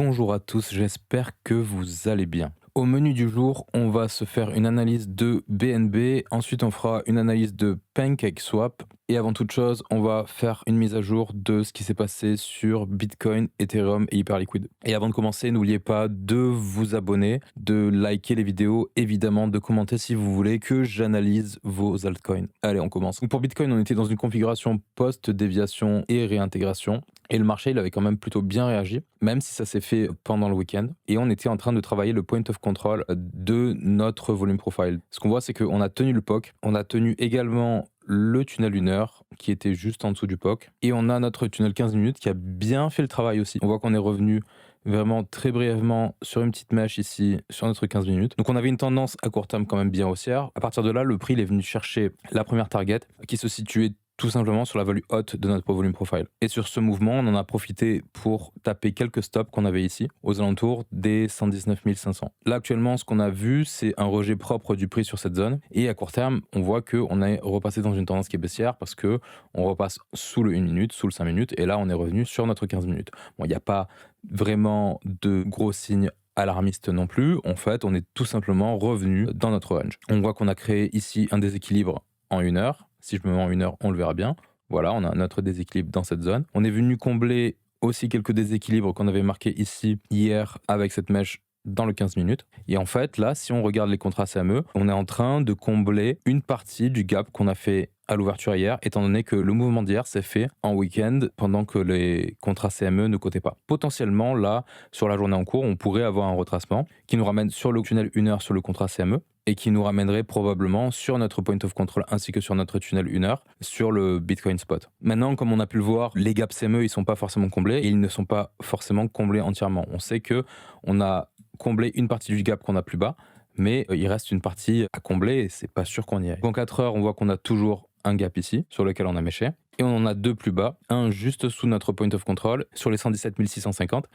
Bonjour à tous, j'espère que vous allez bien. Au menu du jour, on va se faire une analyse de BNB, ensuite on fera une analyse de PancakeSwap et avant toute chose, on va faire une mise à jour de ce qui s'est passé sur Bitcoin, Ethereum et Hyperliquid. Et avant de commencer, n'oubliez pas de vous abonner, de liker les vidéos, évidemment de commenter si vous voulez que j'analyse vos altcoins. Allez, on commence. Donc pour Bitcoin, on était dans une configuration post-déviation et réintégration. Et le marché, il avait quand même plutôt bien réagi, même si ça s'est fait pendant le week-end. Et on était en train de travailler le point of control de notre volume profile. Ce qu'on voit, c'est qu'on a tenu le POC, on a tenu également le tunnel 1 heure qui était juste en dessous du POC. Et on a notre tunnel 15 minutes qui a bien fait le travail aussi. On voit qu'on est revenu vraiment très brièvement sur une petite mèche ici, sur notre 15 minutes. Donc on avait une tendance à court terme quand même bien haussière. À partir de là, le prix il est venu chercher la première target qui se situait tout simplement sur la value haute de notre volume profile. Et sur ce mouvement, on en a profité pour taper quelques stops qu'on avait ici, aux alentours des 119 500. Là, actuellement, ce qu'on a vu, c'est un rejet propre du prix sur cette zone. Et à court terme, on voit qu'on est repassé dans une tendance qui est baissière parce que on repasse sous le 1 minute, sous le 5 minutes. Et là, on est revenu sur notre 15 minutes. Bon, il n'y a pas vraiment de gros signes alarmiste non plus. En fait, on est tout simplement revenu dans notre range. On voit qu'on a créé ici un déséquilibre en 1 heure. Si je me mets en 1 heure, on le verra bien. Voilà, on a notre déséquilibre dans cette zone. On est venu combler aussi quelques déséquilibres qu'on avait marqués ici hier avec cette mèche dans le 15 minutes. Et en fait, là, si on regarde les contrats CME, on est en train de combler une partie du gap qu'on a fait à l'ouverture hier, étant donné que le mouvement d'hier s'est fait en week-end pendant que les contrats CME ne cotaient pas. Potentiellement, là, sur la journée en cours, on pourrait avoir un retracement qui nous ramène sur le tunnel 1 heure sur le contrat CME et qui nous ramènerait probablement sur notre point of control ainsi que sur notre tunnel 1 heure sur le Bitcoin spot. Maintenant, comme on a pu le voir, les gaps CME, ils sont pas forcément comblés et ils ne sont pas forcément comblés entièrement. On sait que on a comblé une partie du gap qu'on a plus bas, mais il reste une partie à combler et c'est pas sûr qu'on y aille. En 4 heures, on voit qu'on a toujours un gap ici sur lequel on a méché et on en a deux plus bas, un juste sous notre point of control sur les 117 650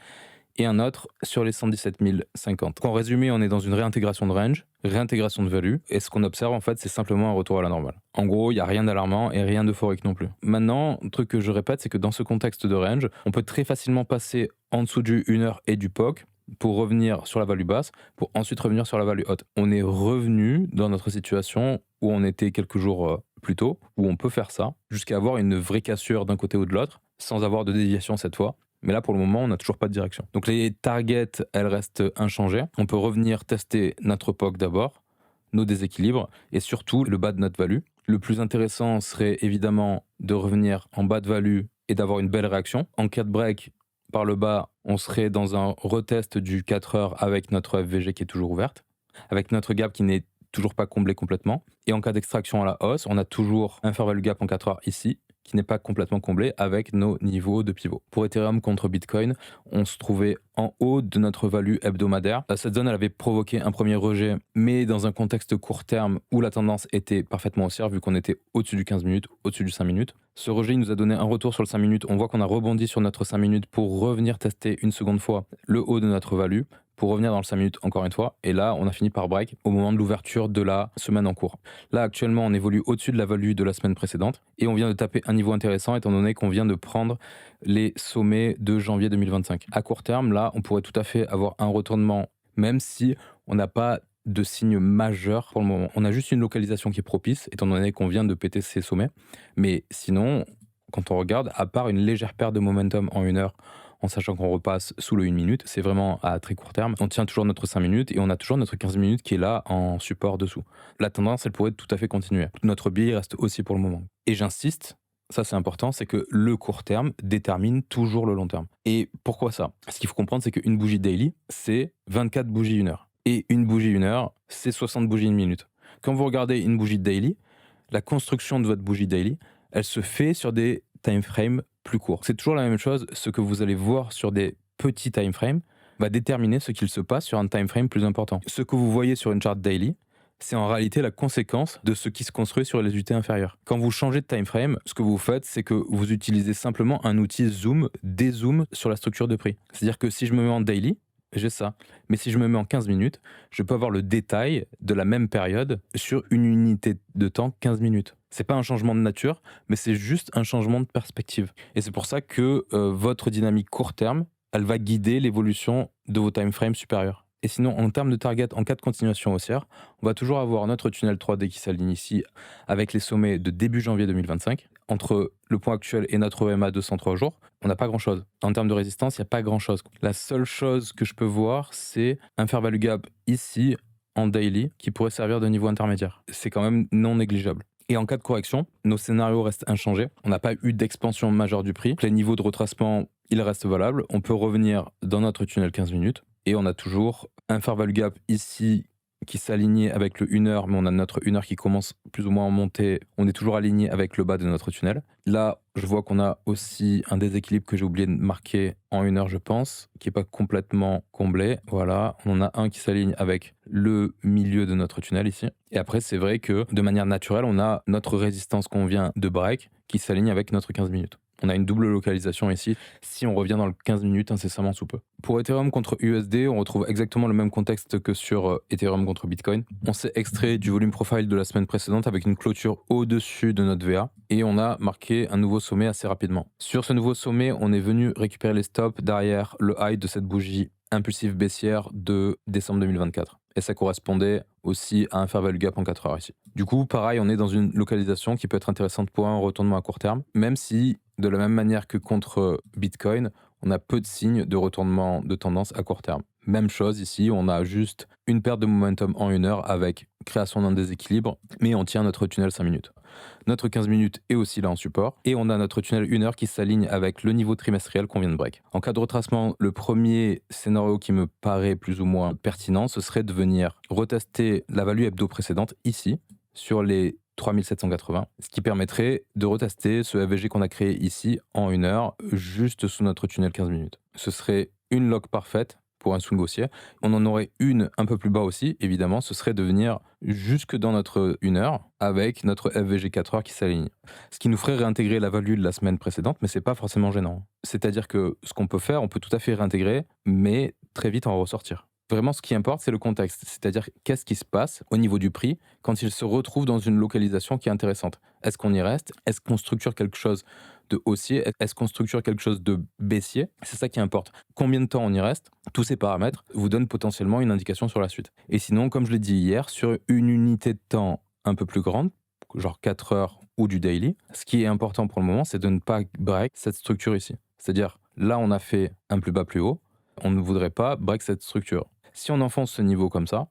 et un autre sur les 117 050. En résumé, on est dans une réintégration de range, réintégration de value, et ce qu'on observe en fait, c'est simplement un retour à la normale. En gros, il n'y a rien d'alarmant et rien d'euphorique non plus. Maintenant, un truc que je répète, c'est que dans ce contexte de range, on peut très facilement passer en dessous du 1 heure et du POC pour revenir sur la value basse, pour ensuite revenir sur la value haute. On est revenu dans notre situation où on était quelques jours plus tôt, où on peut faire ça, jusqu'à avoir une vraie cassure d'un côté ou de l'autre, sans avoir de déviation cette fois. Mais là, pour le moment, on n'a toujours pas de direction. Donc les targets, elles restent inchangées. On peut revenir tester notre POC d'abord, nos déséquilibres, et surtout le bas de notre value. Le plus intéressant serait évidemment de revenir en bas de value et d'avoir une belle réaction. En cas de break, par le bas, on serait dans un retest du 4 heures avec notre FVG qui est toujours ouverte, avec notre gap qui n'est toujours pas comblé complètement. Et en cas d'extraction à la hausse, on a toujours un fair value gap en 4 heures ici, qui n'est pas complètement comblé avec nos niveaux de pivot. Pour Ethereum contre Bitcoin, on se trouvait en haut de notre value hebdomadaire. Cette zone, elle avait provoqué un premier rejet, mais dans un contexte court terme où la tendance était parfaitement haussière, vu qu'on était au-dessus du 15 minutes, au-dessus du 5 minutes. Ce rejet, il nous a donné un retour sur le 5 minutes. On voit qu'on a rebondi sur notre 5 minutes pour revenir tester une seconde fois le haut de notre value, pour revenir dans le 5 minutes encore une fois. Et là, on a fini par break au moment de l'ouverture de la semaine en cours. Là, actuellement, on évolue au-dessus de la value de la semaine précédente. Et on vient de taper un niveau intéressant, étant donné qu'on vient de prendre les sommets de janvier 2025. À court terme, là, on pourrait tout à fait avoir un retournement, même si on n'a pas de signe majeur pour le moment. On a juste une localisation qui est propice, étant donné qu'on vient de péter ces sommets. Mais sinon, quand on regarde, à part une légère perte de momentum en 1 heure, en sachant qu'on repasse sous le 1 minute, c'est vraiment à très court terme. On tient toujours notre 5 minutes et on a toujours notre 15 minutes qui est là en support dessous. La tendance, elle pourrait tout à fait continuer. Notre biais reste aussi pour le moment. Et j'insiste, ça c'est important, c'est que le court terme détermine toujours le long terme. Et pourquoi ça? Ce qu'il faut comprendre, c'est qu'une bougie daily, c'est 24 bougies 1 heure. Et une bougie 1 heure, c'est 60 bougies 1 minute. Quand vous regardez une bougie daily, la construction de votre bougie daily, elle se fait sur des time frames plus courts. C'est toujours la même chose, ce que vous allez voir sur des petits time frames va déterminer ce qu'il se passe sur un time frame plus important. Ce que vous voyez sur une chart daily, c'est en réalité la conséquence de ce qui se construit sur les unités inférieures. Quand vous changez de time frame, ce que vous faites, c'est que vous utilisez simplement un outil zoom, dézoom sur la structure de prix. C'est-à-dire que si je me mets en daily, j'ai ça. Mais si je me mets en 15 minutes, je peux avoir le détail de la même période sur une unité de temps 15 minutes. C'est pas un changement de nature, mais c'est juste un changement de perspective. Et c'est pour ça que votre dynamique court terme, elle va guider l'évolution de vos time frames supérieurs. Et sinon, en termes de target, en cas de continuation haussière, on va toujours avoir notre tunnel 3D qui s'aligne ici avec les sommets de début janvier 2025. Entre le point actuel et notre EMA 203 jours, on n'a pas grand-chose. En termes de résistance, il n'y a pas grand-chose. La seule chose que je peux voir, c'est un fair value gap ici, en daily, qui pourrait servir de niveau intermédiaire. C'est quand même non négligeable. Et en cas de correction, nos scénarios restent inchangés. On n'a pas eu d'expansion majeure du prix. Les niveaux de retracement, ils restent valables. On peut revenir dans notre tunnel 15 minutes. Et on a toujours un fair value gap ici qui s'alignait avec le 1 heure, mais on a notre 1 heure qui commence plus ou moins à monter. On est toujours aligné avec le bas de notre tunnel. Là, je vois qu'on a aussi un déséquilibre que j'ai oublié de marquer en 1 heure, je pense, qui n'est pas complètement comblé. Voilà, on a un qui s'aligne avec le milieu de notre tunnel ici. Et après, c'est vrai que de manière naturelle, on a notre résistance qu'on vient de break qui s'aligne avec notre 15 minutes. On a une double localisation ici, si on revient dans le 15 minutes incessamment sous peu. Pour Ethereum contre USD, on retrouve exactement le même contexte que sur Ethereum contre Bitcoin. On s'est extrait du volume profile de la semaine précédente avec une clôture au-dessus de notre VA et on a marqué un nouveau sommet assez rapidement. Sur ce nouveau sommet, on est venu récupérer les stops derrière le high de cette bougie impulsive baissière de décembre 2024. Et ça correspondait aussi à un fair value gap en 4 heures ici. Du coup, pareil, on est dans une localisation qui peut être intéressante pour un retournement à court terme, même si, de la même manière que contre Bitcoin, on a peu de signes de retournement de tendance à court terme. Même chose ici, on a juste une perte de momentum en 1 heure avec création d'un déséquilibre, mais on tient notre tunnel 5 minutes. Notre 15 minutes est aussi là en support, et on a notre tunnel 1 heure qui s'aligne avec le niveau trimestriel qu'on vient de break. En cas de retracement, le premier scénario qui me paraît plus ou moins pertinent, ce serait de venir retester la value hebdo précédente ici, sur les 3780, ce qui permettrait de retester ce FVG qu'on a créé ici en 1 heure, juste sous notre tunnel 15 minutes. Ce serait une lock parfaite pour un swing haussier. On en aurait une un peu plus bas aussi, évidemment, ce serait de venir jusque dans notre 1 heure avec notre FVG 4 heures qui s'aligne. Ce qui nous ferait réintégrer la value de la semaine précédente, mais c'est pas forcément gênant. C'est-à-dire que ce qu'on peut faire, on peut tout à fait réintégrer, mais très vite en ressortir. Vraiment, ce qui importe, c'est le contexte, c'est-à-dire qu'est-ce qui se passe au niveau du prix quand il se retrouve dans une localisation qui est intéressante. Est-ce qu'on y reste? Est-ce qu'on structure quelque chose de haussier? Est-ce qu'on structure quelque chose de baissier? C'est ça qui importe. Combien de temps on y reste? Tous ces paramètres vous donnent potentiellement une indication sur la suite. Et sinon, comme je l'ai dit hier, sur une unité de temps un peu plus grande, genre 4 heures ou du daily, ce qui est important pour le moment, c'est de ne pas break cette structure ici. C'est-à-dire, là, on a fait un plus bas plus haut, on ne voudrait pas break cette structure. Si on enfonce ce niveau comme ça,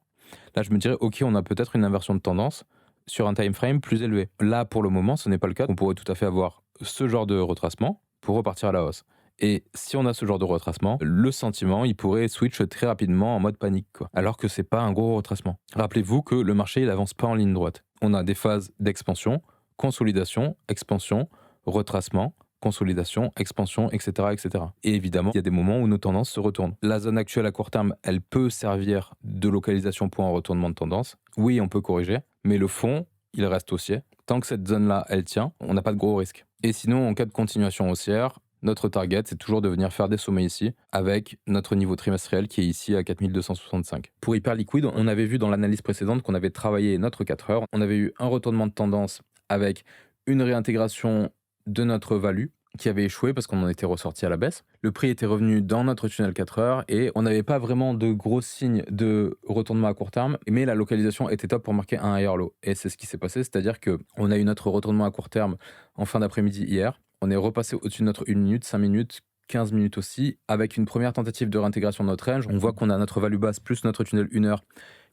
là je me dirais ok, on a peut-être une inversion de tendance sur un time frame plus élevé. Là pour le moment ce n'est pas le cas, on pourrait tout à fait avoir ce genre de retracement pour repartir à la hausse. Et si on a ce genre de retracement, le sentiment il pourrait switch très rapidement en mode panique, quoi. Alors que c'est pas un gros retracement. Rappelez-vous que le marché il avance pas en ligne droite. On a des phases d'expansion, consolidation, expansion, retracement, consolidation, expansion, etc., etc. Et évidemment, il y a des moments où nos tendances se retournent. La zone actuelle à court terme, elle peut servir de localisation pour un retournement de tendance. Oui, on peut corriger, mais le fond, il reste haussier. Tant que cette zone-là, elle tient, on n'a pas de gros risque. Et sinon, en cas de continuation haussière, notre target, c'est toujours de venir faire des sommets ici, avec notre niveau trimestriel qui est ici à 4265. Pour Hyperliquid, on avait vu dans l'analyse précédente qu'on avait travaillé notre 4 heures. On avait eu un retournement de tendance avec une réintégration de notre value qui avait échoué parce qu'on en était ressorti à la baisse. Le prix était revenu dans notre tunnel 4 heures et on n'avait pas vraiment de gros signes de retournement à court terme, mais la localisation était top pour marquer un higher low. Et c'est ce qui s'est passé, c'est-à-dire qu'on a eu notre retournement à court terme en fin d'après-midi hier. On est repassé au-dessus de notre 1 minute, 5 minutes, 15 minutes aussi, avec une première tentative de réintégration de notre range. On voit qu'on a notre value basse plus notre tunnel 1 heure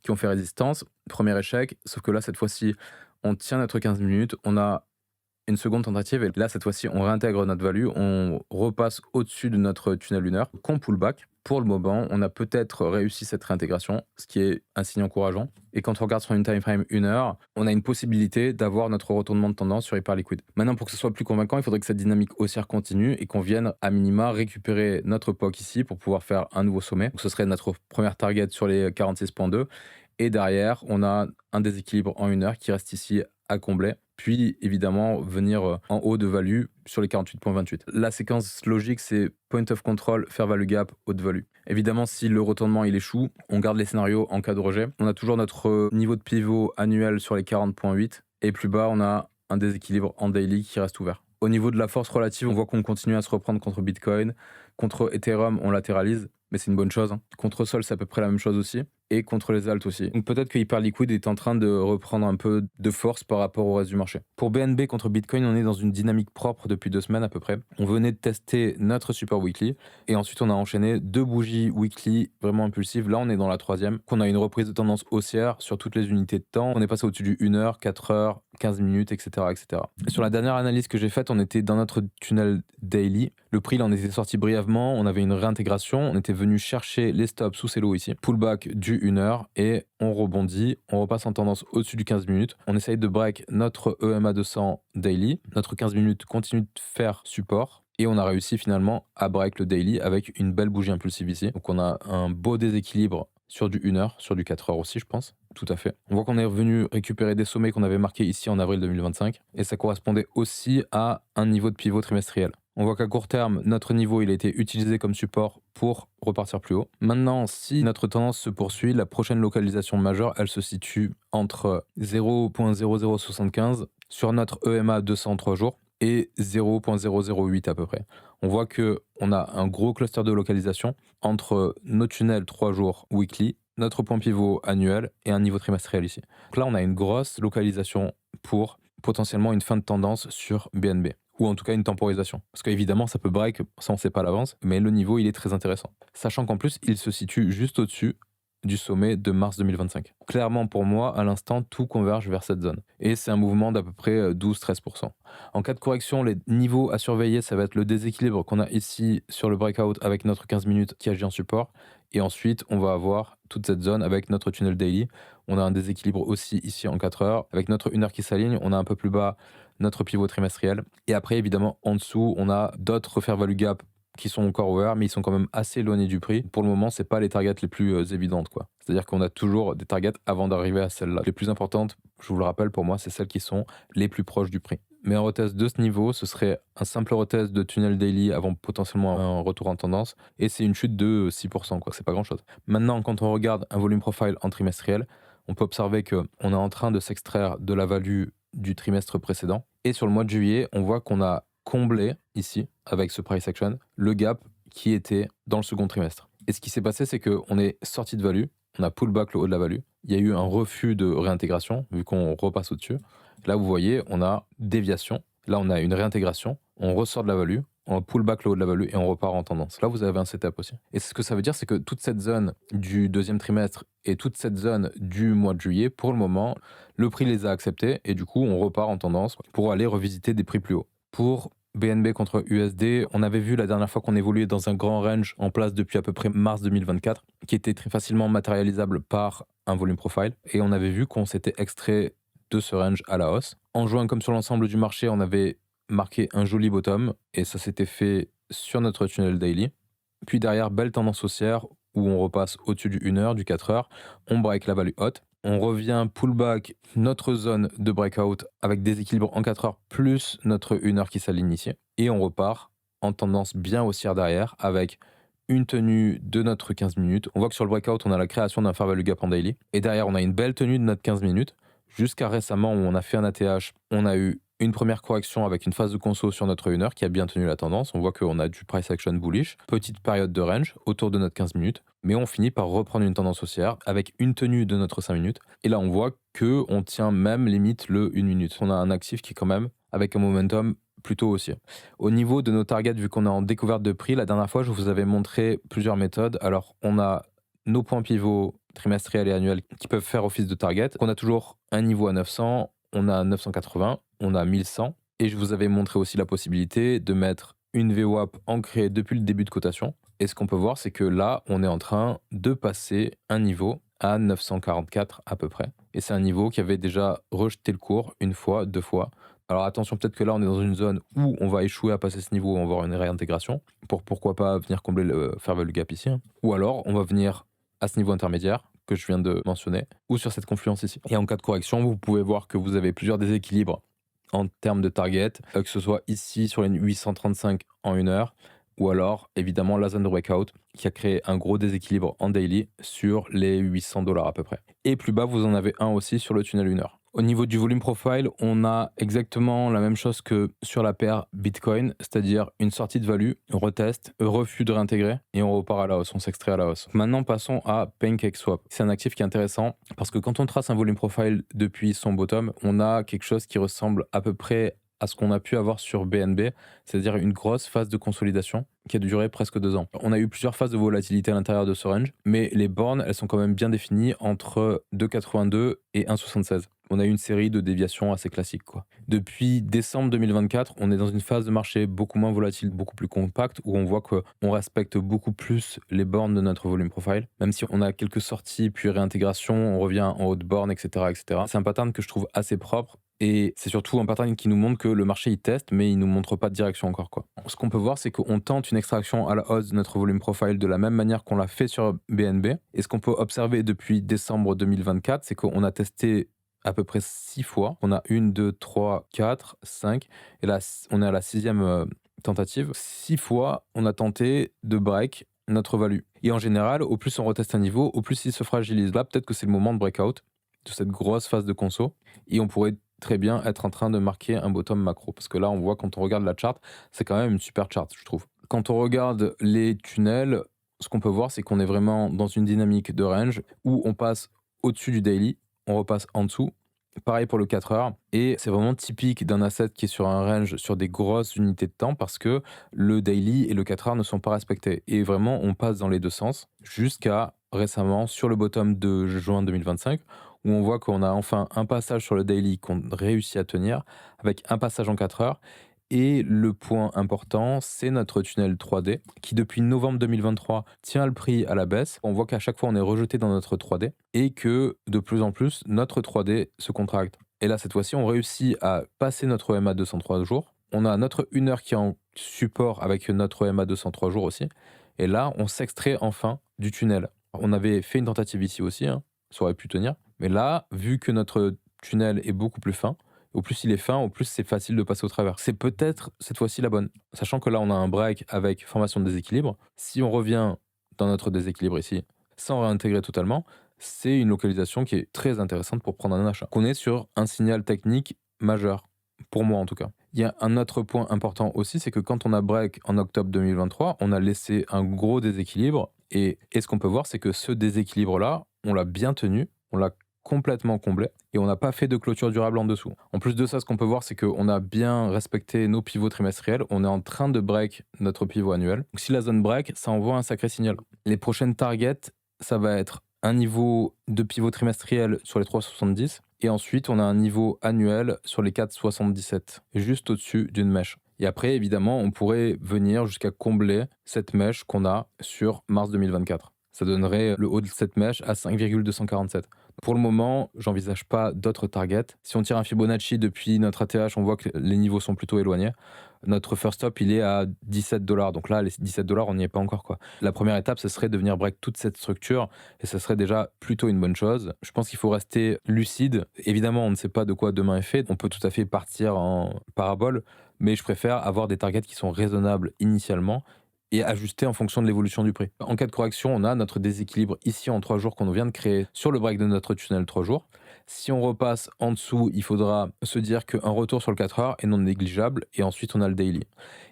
qui ont fait résistance. Premier échec, sauf que là, cette fois-ci, on tient notre 15 minutes, on a une seconde tentative et là cette fois-ci on réintègre notre value, on repasse au-dessus de notre tunnel lunaire qu'on pull back. Pour le moment on a peut-être réussi cette réintégration, ce qui est un signe encourageant, et quand on regarde sur une time frame 1 heure, on a une possibilité d'avoir notre retournement de tendance sur Hyperliquid. Maintenant pour que ce soit plus convaincant, il faudrait que cette dynamique haussière continue et qu'on vienne à minima récupérer notre POC ici pour pouvoir faire un nouveau sommet. Donc ce serait notre première target sur les 46.2 et derrière on a un déséquilibre en 1 heure qui reste ici à combler, puis évidemment venir en haut de value sur les 48.28. La séquence logique, c'est point of control, fair value gap, haute value. Évidemment, si le retournement il échoue, on garde les scénarios en cas de rejet. On a toujours notre niveau de pivot annuel sur les 40.8 et plus bas, on a un déséquilibre en daily qui reste ouvert. Au niveau de la force relative, on voit qu'on continue à se reprendre contre Bitcoin. Contre Ethereum, on latéralise, mais c'est une bonne chose. Contre Sol, c'est à peu près la même chose aussi. Et contre les alts aussi. Donc peut-être que Hyperliquid est en train de reprendre un peu de force par rapport au reste du marché. Pour BNB contre Bitcoin, on est dans une dynamique propre depuis 2 semaines à peu près. On venait de tester notre support weekly et ensuite on a enchaîné 2 bougies weekly vraiment impulsives. Là, on est dans la 3e. On a une reprise de tendance haussière sur toutes les unités de temps. On est passé au-dessus du 1 heure, 4 heures, 15 minutes, etc., etc. Et sur la dernière analyse que j'ai faite, on était dans notre tunnel daily. Le prix, il en était sorti brièvement. On avait une réintégration. On était venu chercher les stops sous ces lots ici. Pullback du 1 heure et on rebondit. On repasse en tendance au-dessus du 15 minutes. On essaye de break notre EMA 200 daily. Notre 15 minutes continue de faire support. Et on a réussi finalement à break le daily avec une belle bougie impulsive ici. Donc on a un beau déséquilibre sur du 1 heure, sur du 4 heures aussi, je pense. Tout à fait. On voit qu'on est revenu récupérer des sommets qu'on avait marqués ici en avril 2025. Et ça correspondait aussi à un niveau de pivot trimestriel. On voit qu'à court terme, notre niveau il a été utilisé comme support pour repartir plus haut. Maintenant, si notre tendance se poursuit, la prochaine localisation majeure, elle se situe entre 0.0075 sur notre EMA 203 jours et 0.008 à peu près. On voit qu'on a un gros cluster de localisation entre nos tunnels 3 jours weekly, notre point pivot annuel et un niveau trimestriel ici. Donc là, on a une grosse localisation pour potentiellement une fin de tendance sur BNB. Ou en tout cas une temporisation. Parce qu'évidemment, ça peut break, ça on ne sait pas à l'avance, mais le niveau, il est très intéressant. Sachant qu'en plus, il se situe juste au-dessus du sommet de mars 2025. Clairement, pour moi, à l'instant, tout converge vers cette zone. Et c'est un mouvement d'à peu près 12-13%. En cas de correction, les niveaux à surveiller, ça va être le déséquilibre qu'on a ici sur le breakout avec notre 15 minutes qui agit en support. Et ensuite, on va avoir toute cette zone avec notre tunnel daily. On a un déséquilibre aussi ici en 4 heures. Avec notre 1 heure qui s'aligne, on a un peu plus bas notre pivot trimestriel. Et après, évidemment, en dessous, on a d'autres fair value gap qui sont encore ouverts, mais ils sont quand même assez éloignés du prix. Pour le moment, c'est pas les targets les plus évidentes, quoi. C'est-à-dire qu'on a toujours des targets avant d'arriver à celles-là. Les plus importantes, je vous le rappelle, pour moi, c'est celles qui sont les plus proches du prix. Mais un retest de ce niveau, ce serait un simple retest de tunnel daily avant potentiellement un retour en tendance. Et c'est une chute de 6%, quoi. C'est pas grand-chose. Maintenant, quand on regarde un volume profile en trimestriel, on peut observer qu'on est en train de s'extraire de la value du trimestre précédent. Et sur le mois de juillet, on voit qu'on a comblé ici, avec ce price action, le gap qui était dans le second trimestre. Et ce qui s'est passé, c'est qu'on est sorti de value, on a pull back le haut de la value, il y a eu un refus de réintégration, vu qu'on repasse au-dessus. Là, vous voyez, on a déviation, là, on a une réintégration, on ressort de la value, on pull back le haut de la value et on repart en tendance. Là, vous avez un setup aussi. Et ce que ça veut dire, c'est que toute cette zone du deuxième trimestre et toute cette zone du mois de juillet, pour le moment, le prix les a acceptés et du coup, on repart en tendance pour aller revisiter des prix plus hauts. Pour BNB contre USD, on avait vu la dernière fois qu'on évoluait dans un grand range en place depuis à peu près mars 2024, qui était très facilement matérialisable par un volume profile. Et on avait vu qu'on s'était extrait de ce range à la hausse. En juin, comme sur l'ensemble du marché, on avait marqué un joli bottom et ça s'était fait sur notre tunnel daily. Puis derrière, belle tendance haussière où on repasse au-dessus du 1 heure, du 4 heures, on break la value haute. On revient pullback notre zone de breakout avec des équilibres en 4 heures plus notre 1 heure qui s'aligne ici. Et on repart en tendance bien haussière derrière avec une tenue de notre 15 minutes. On voit que sur le breakout, on a la création d'un fair value gap en daily. Et derrière, on a une belle tenue de notre 15 minutes. Jusqu'à récemment où on a fait un ATH, on a eu une première correction avec une phase de conso sur notre 1 heure qui a bien tenu la tendance. On voit qu'on a du price action bullish, petite période de range autour de notre 15 minutes, mais on finit par reprendre une tendance haussière avec une tenue de notre 5 minutes. Et là, on voit qu'on tient même limite le 1 minute. On a un actif qui est quand même avec un momentum plutôt haussier. Au niveau de nos targets, vu qu'on est en découverte de prix, la dernière fois, je vous avais montré plusieurs méthodes. Alors, on a nos points pivots trimestriels et annuels qui peuvent faire office de target. On a toujours un niveau à 900, on a 980, on a 1100. Et je vous avais montré aussi la possibilité de mettre une VWAP ancrée depuis le début de cotation. Et ce qu'on peut voir, c'est que là, on est en train de passer un niveau à 944 à peu près. Et c'est un niveau qui avait déjà rejeté le cours une fois, 2 fois. Alors attention, peut-être que là, on est dans une zone où on va échouer à passer ce niveau, on va avoir une réintégration pour pourquoi pas venir combler le fair value gap ici. Ou alors, on va venir à ce niveau intermédiaire que je viens de mentionner, ou sur cette confluence ici. Et en cas de correction, vous pouvez voir que vous avez plusieurs déséquilibres en termes de target, que ce soit ici sur les 835 en 1 heure, ou alors évidemment la zone de breakout qui a créé un gros déséquilibre en daily sur les $800 à peu près. Et plus bas, vous en avez un aussi sur le tunnel 1 heure. Au niveau du volume profile, on a exactement la même chose que sur la paire Bitcoin, c'est-à-dire une sortie de value, retest, refus de réintégrer et on repart à la hausse, on s'extrait à la hausse. Maintenant, passons à PancakeSwap. C'est un actif qui est intéressant parce que quand on trace un volume profile depuis son bottom, on a quelque chose qui ressemble à peu près à ce qu'on a pu avoir sur BNB, c'est-à-dire une grosse phase de consolidation qui a duré presque 2 ans. On a eu plusieurs phases de volatilité à l'intérieur de ce range, mais les bornes, elles sont quand même bien définies entre 2,82 et 1,76. On a eu une série de déviations assez classiques, quoi. Depuis décembre 2024, on est dans une phase de marché beaucoup moins volatile, beaucoup plus compacte, où on voit qu'on respecte beaucoup plus les bornes de notre volume profile. Même si on a quelques sorties, puis réintégration, on revient en haute borne, etc., etc. C'est un pattern que je trouve assez propre. Et c'est surtout un pattern qui nous montre que le marché il teste, mais il nous montre pas de direction encore, quoi. Ce qu'on peut voir, c'est qu'on tente une extraction à la hausse de notre volume profile de la même manière qu'on l'a fait sur BNB. Et ce qu'on peut observer depuis décembre 2024, c'est qu'on a testé à peu près 6 fois. On a 1, 2, 3, 4, 5. Et là, on est à la 6e tentative. 6 fois, on a tenté de break notre value. Et en général, au plus on reteste un niveau, au plus il se fragilise. Là, peut-être que c'est le moment de breakout de cette grosse phase de conso. Et on pourrait très bien être en train de marquer un bottom macro. Parce que là, on voit quand on regarde la chart, c'est quand même une super chart, je trouve. Quand on regarde les tunnels, ce qu'on peut voir, c'est qu'on est vraiment dans une dynamique de range où on passe au-dessus du daily, on repasse en dessous. Pareil pour le 4 heures. Et c'est vraiment typique d'un asset qui est sur un range sur des grosses unités de temps parce que le daily et le 4 heures ne sont pas respectés. Et vraiment, on passe dans les deux sens jusqu'à récemment sur le bottom de juin 2025 où on voit qu'on a enfin un passage sur le daily qu'on réussit à tenir avec un passage en 4 heures. Et le point important, c'est notre tunnel 3D qui, depuis novembre 2023, tient le prix à la baisse. On voit qu'à chaque fois, on est rejeté dans notre 3D et que de plus en plus, notre 3D se contracte. Et là, cette fois-ci, on réussit à passer notre EMA 203 jours. On a notre 1 heure qui est en support avec notre EMA 203 jours aussi. Et là, on s'extrait enfin du tunnel. On avait fait une tentative ici aussi, hein, ça aurait pu tenir. Mais là, vu que notre tunnel est beaucoup plus fin, au plus il est fin, au plus c'est facile de passer au travers. C'est peut-être cette fois-ci la bonne. Sachant que là, on a un break avec formation de déséquilibre. Si on revient dans notre déséquilibre ici, sans réintégrer totalement, c'est une localisation qui est très intéressante pour prendre un achat. On est sur un signal technique majeur, pour moi en tout cas. Il y a un autre point important aussi, c'est que quand on a break en octobre 2023, on a laissé un gros déséquilibre. Et ce qu'on peut voir, c'est que ce déséquilibre-là, on l'a bien tenu, on l'a complètement comblé et on n'a pas fait de clôture durable en dessous. En plus de ça, ce qu'on peut voir, c'est qu'on a bien respecté nos pivots trimestriels. On est en train de break notre pivot annuel. Donc si la zone break, ça envoie un sacré signal. Les prochaines targets, ça va être un niveau de pivot trimestriel sur les 3,70 et ensuite on a un niveau annuel sur les 4,77, juste au-dessus d'une mèche. Et après, évidemment, on pourrait venir jusqu'à combler cette mèche qu'on a sur mars 2024. Ça donnerait le haut de cette mèche à 5,247. Pour le moment, j'envisage pas d'autres targets. Si on tire un Fibonacci depuis notre ATH, on voit que les niveaux sont plutôt éloignés. Notre first stop, il est à 17 $. Donc là, les 17 $, on n'y est pas encore, quoi. La première étape, ce serait de venir break toute cette structure et ce serait déjà plutôt une bonne chose. Je pense qu'il faut rester lucide. Évidemment, on ne sait pas de quoi demain est fait. On peut tout à fait partir en parabole, mais je préfère avoir des targets qui sont raisonnables initialement et ajuster en fonction de l'évolution du prix. En cas de correction, on a notre déséquilibre ici en 3 jours qu'on vient de créer sur le break de notre tunnel 3 jours. Si on repasse en dessous, il faudra se dire qu'un retour sur le 4 heures est non négligeable et ensuite on a le daily.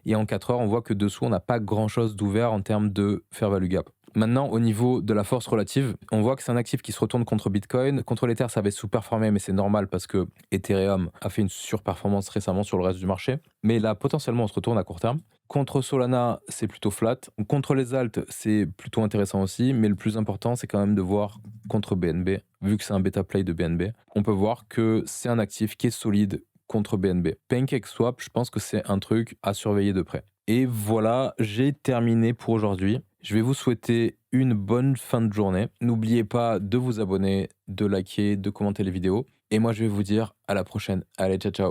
Et en 4 heures, on voit que dessous, on n'a pas grand-chose d'ouvert en termes de fair value gap. Maintenant, au niveau de la force relative, on voit que c'est un actif qui se retourne contre Bitcoin. Contre l'Ether, ça avait sous-performé, mais c'est normal parce que Ethereum a fait une surperformance récemment sur le reste du marché. Mais là, potentiellement, on se retourne à court terme. Contre Solana, c'est plutôt flat. Contre les alts, c'est plutôt intéressant aussi. Mais le plus important, c'est quand même de voir contre BNB. Vu que c'est un bêta play de BNB, on peut voir que c'est un actif qui est solide contre BNB. PancakeSwap, je pense que c'est un truc à surveiller de près. Et voilà, j'ai terminé pour aujourd'hui. Je vais vous souhaiter une bonne fin de journée. N'oubliez pas de vous abonner, de liker, de commenter les vidéos. Et moi, je vais vous dire à la prochaine. Allez, ciao, ciao.